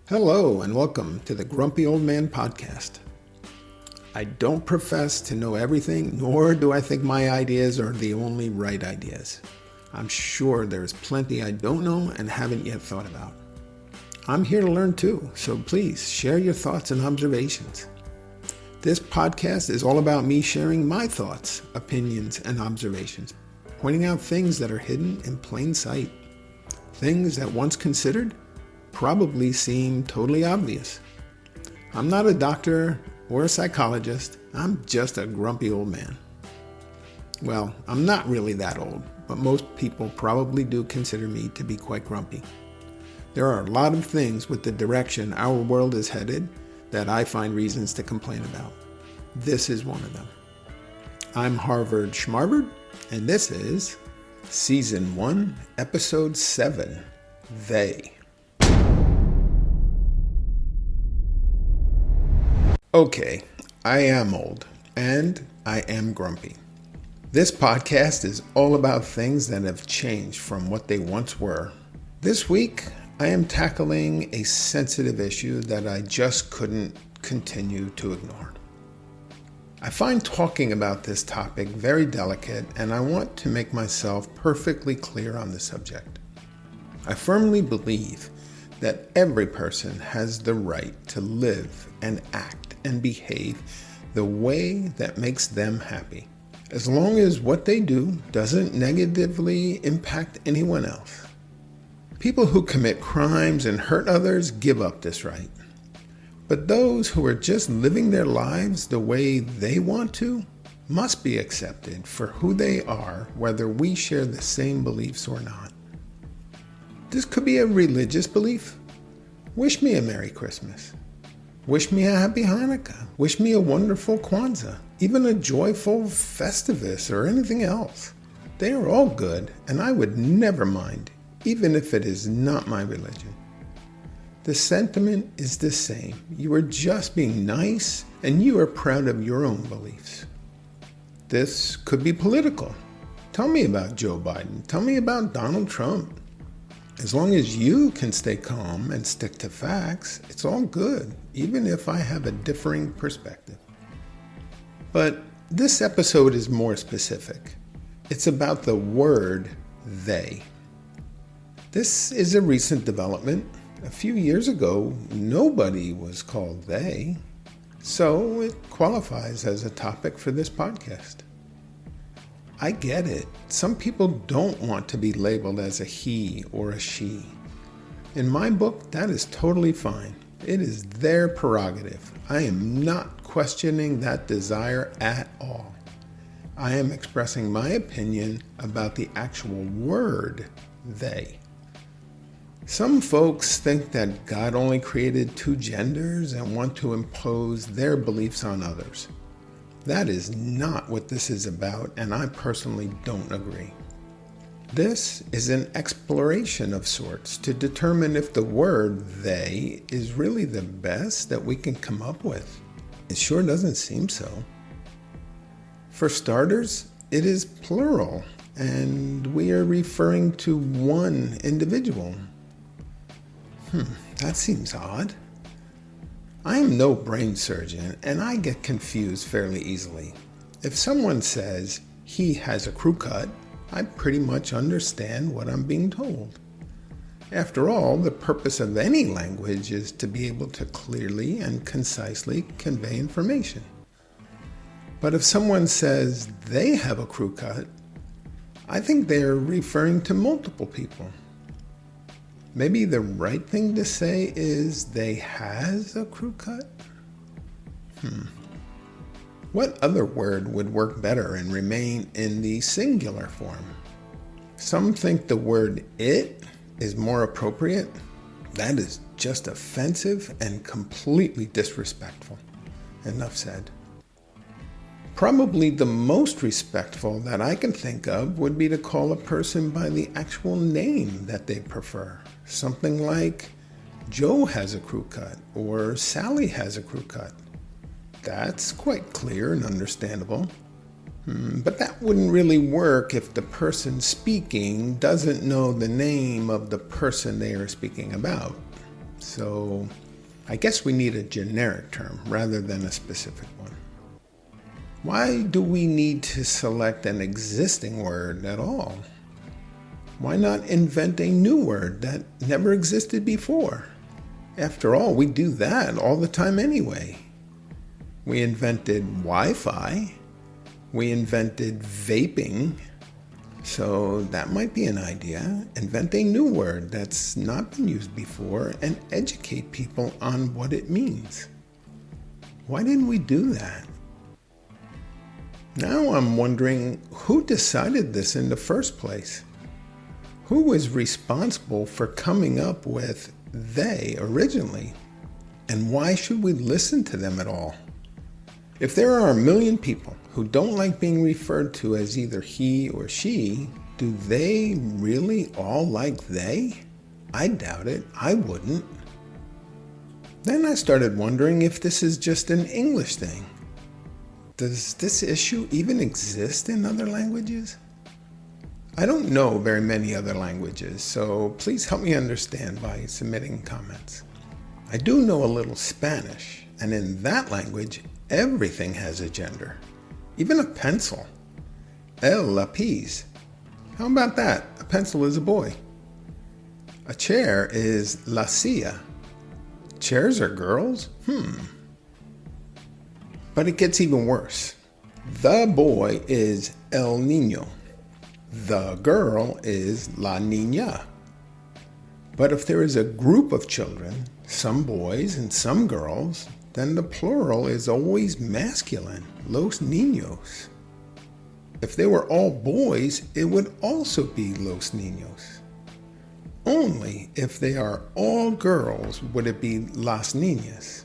Hello and welcome to the Grumpy Old Man Podcast. I don't profess to know everything, nor do I think my ideas are the only right ideas. I'm sure there's plenty I don't know and haven't yet thought about. I'm here to learn too, so please share your thoughts and observations. This podcast is all about me sharing my thoughts, opinions, and observations, pointing out things that are hidden in plain sight, things that once considered probably seem totally obvious. I'm not a doctor or a psychologist. I'm just a grumpy old man. Well, I'm not really that old, but most people probably do consider me to be quite grumpy. There are a lot of things with the direction our world is headed that I find reasons to complain about. This is one of them. I'm Harvard Schmarvard, and this is Season 1, Episode 7, They. Okay, I am old, and I am grumpy. This podcast is all about things that have changed from what they once were. This week, I am tackling a sensitive issue that I just couldn't continue to ignore. I find talking about this topic very delicate, and I want to make myself perfectly clear on the subject. I firmly believe that every person has the right to live and act and behave the way that makes them happy, as long as what they do doesn't negatively impact anyone else. People who commit crimes and hurt others give up this right. But those who are just living their lives the way they want to must be accepted for who they are, whether we share the same beliefs or not. This could be a religious belief. Wish me a Merry Christmas. Wish me a Happy Hanukkah. Wish me a wonderful Kwanzaa. Even a joyful Festivus or anything else. They are all good, and I would never mind, even if it is not my religion. The sentiment is the same. You are just being nice, and you are proud of your own beliefs. This could be political. Tell me about Joe Biden. Tell me about Donald Trump. As long as you can stay calm and stick to facts, it's all good, even if I have a differing perspective. But this episode is more specific. It's about the word they. This is a recent development. A few years ago, nobody was called they, so it qualifies as a topic for this podcast. I get it. Some people don't want to be labeled as a he or a she. In my book, that is totally fine. It is their prerogative. I am not questioning that desire at all. I am expressing my opinion about the actual word they. Some folks think that God only created two genders and want to impose their beliefs on others. That is not what this is about, and I personally don't agree. This is an exploration of sorts to determine if the word they is really the best that we can come up with. It sure doesn't seem so. For starters, it is plural, and we are referring to one individual. That seems odd. I am no brain surgeon, and I get confused fairly easily. If someone says he has a crew cut, I pretty much understand what I'm being told. After all, the purpose of any language is to be able to clearly and concisely convey information. But if someone says they have a crew cut, I think they're referring to multiple people. Maybe the right thing to say is they has a crew cut? What other word would work better and remain in the singular form? Some think the word it is more appropriate. That is just offensive and completely disrespectful. Enough said. Probably the most respectful that I can think of would be to call a person by the actual name that they prefer. Something like Joe has a crew cut or Sally has a crew cut. That's quite clear and understandable. But that wouldn't really work if the person speaking doesn't know the name of the person they are speaking about. So I guess we need a generic term rather than a specific one. Why do we need to select an existing word at all? Why not invent a new word that never existed before? After all, we do that all the time anyway. We invented Wi-Fi. We invented vaping. So that might be an idea. Invent a new word that's not been used before and educate people on what it means. Why didn't we do that? Now I'm wondering, who decided this in the first place? Who was responsible for coming up with they originally? And why should we listen to them at all? If there are a million people who don't like being referred to as either he or she, do they really all like they? I doubt it. I wouldn't. Then I started wondering if this is just an English thing. Does this issue even exist in other languages? I don't know very many other languages, so please help me understand by submitting comments. I do know a little Spanish, and in that language, everything has a gender. Even a pencil. El lápiz. How about that? A pencil is a boy. A chair is la silla. Chairs are girls? But it gets even worse. The boy is el niño. The girl is la niña. But if there is a group of children, some boys and some girls, then the plural is always masculine, los niños. If they were all boys, it would also be los niños. Only if they are all girls would it be las niñas.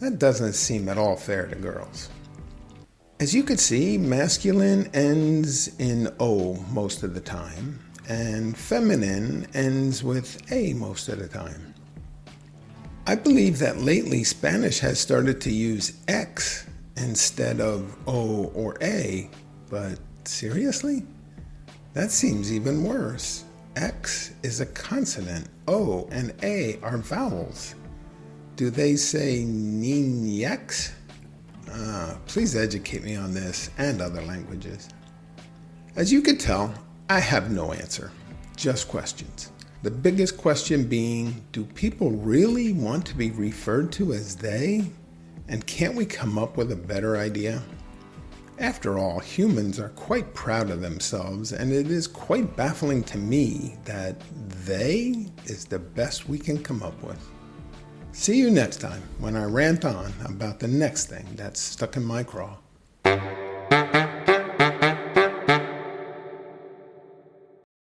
That doesn't seem at all fair to girls. As you can see, masculine ends in O most of the time, and feminine ends with A most of the time. I believe that lately Spanish has started to use X instead of O or A, but seriously? That seems even worse. X is a consonant, O and A are vowels. Do they say niñex? Please educate me on this and other languages. As you can tell, I have no answer, just questions. The biggest question being, do people really want to be referred to as they? And can't we come up with a better idea? After all, humans are quite proud of themselves, and it is quite baffling to me that they is the best we can come up with. See you next time when I rant on about the next thing that's stuck in my craw.